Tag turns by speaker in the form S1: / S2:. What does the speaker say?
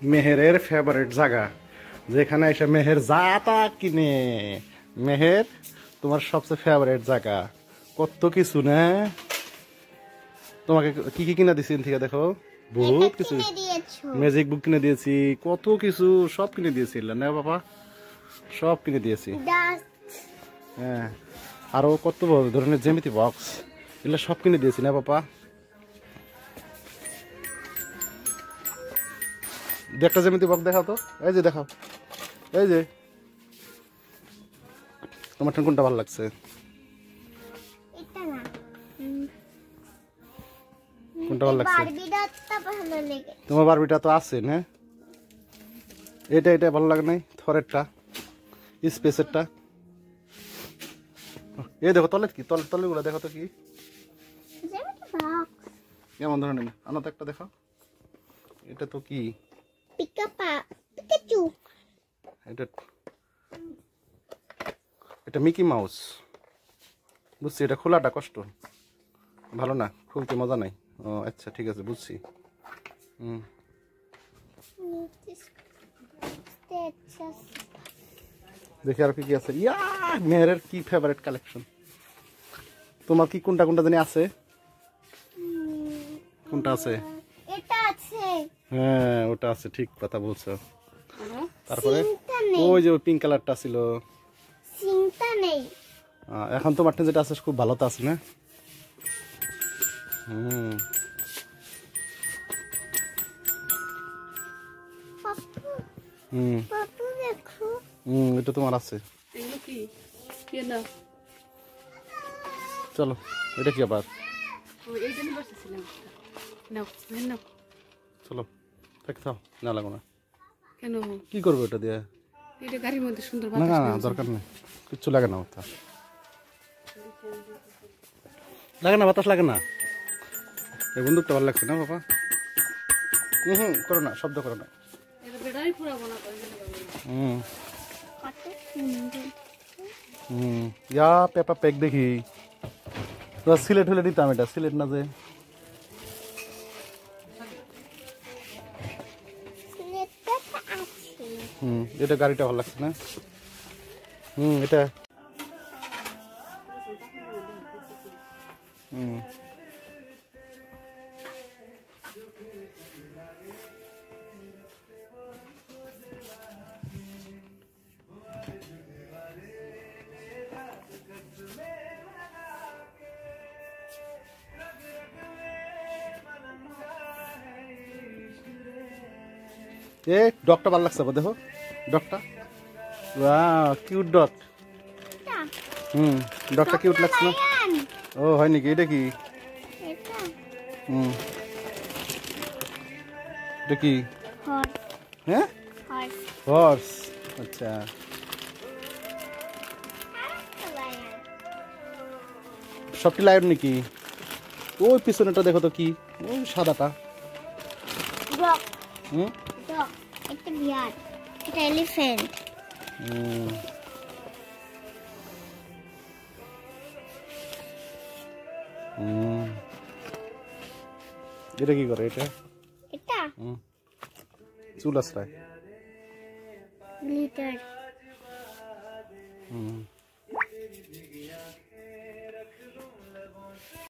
S1: মেহেরের favourite জায়গা, যেখানে এসে মেহের যা তা কিনে। মেহের তোমার সবচেয়ে ফেভারিট জায়গা, কত কিছু না। তোমাকে কি কি কিনে দিছি থেকে দেখো, বহুত কিছু। ম্যাজিক বুক কিনে দিয়েছি, কত কিছু সব কিনে দিয়েছি না বাবা, সব কিনে দিয়েছি। হ্যাঁ, আরো কত ধরনের জ্যামিতি বক্স, এগুলো সব কিনে দিয়েছি না বাবা। একটা জ্যামিতি বক্স দেখাও তো, এই যে দেখাও, এই যে তোমার কোনটা ভালো লাগছে? কোনটা ভালো লাগছে? তোমার বারবিটা তো আছে না, এটা এটা ভালো লাগে নাই, থরেরটা, স্পেসেরটা। এই দেখো তলে কি, তলে গুলো দেখো তো কি কেমন ধরনের, আনো তো একটা দেখো। এটা তো কি, এটা এটা মিকি মাউস, বুঝছি। এটা খোলাটা কষ্ট, ভালো না, খুলতে মজা নাই। ও আচ্ছা ঠিক আছে, বুঝছি। দেখি আর কি কি আছে। ইয়া, মেহেরের কি ফেভারিট কালেকশন। তোমার কি কোনটা কোনটা জানি আছে? কোনটা আছে?
S2: এটা আছে।
S1: হ্যাঁ ওটা আছে, ঠিক কথা বলছো। তারপরে ওই যে ওই পিঙ্ক কালারটা ছিল,
S2: সিনটা নেই।
S1: এখন তোমার যেটা আছে খুব ভালো তো আছে না।
S2: পাপু দেখো,
S1: এটা তোমার আছে।
S3: এগুলো কি কেনা?
S1: চলো, এটা কি আবার?
S3: ও এই জন্য বসেছিলাম। নাও নাও,
S1: চলো থাও, না লাগো না।
S3: কেন
S1: কি করবো এটা দিয়ে?
S3: এটা গাড়ির মধ্যে সুন্দর
S1: না
S3: বাতাস
S1: না দরকার নেই, কিচ্ছু লাগে না, লাগে না, বাতাস লাগে না। এই বন্দুকটা ভালো লাগছে না বাবা। করো না, শব্দ করো না।
S3: এটা বেটারি পুরাবো না তো।
S1: ইয়া পেপা পেক দেখি তো, সিলেট হলে দিতাম, এটা সিলেট না যে। এটা গাড়িটা ভালো লাগছে না। এটা এ ডগটা ভালো লাগছে, দেখো ডগটা, ওয়াও কিউট ডগ। ডগটা কিউট লাগছে না? ও হয় নাকি? এটা কি? এটা কি? হ্যাঁ হর্স, আচ্ছা। সবটি লায়ন নাকি? ওই পিছনেটা দেখো তো কি, ওই সাদাটা।
S2: এটা বিয়ার, এটা এলিফ্যান্ট।
S1: এটা কি করে? এটা
S2: এটা
S1: চুল আশ্রয়।
S2: গ্লিটার।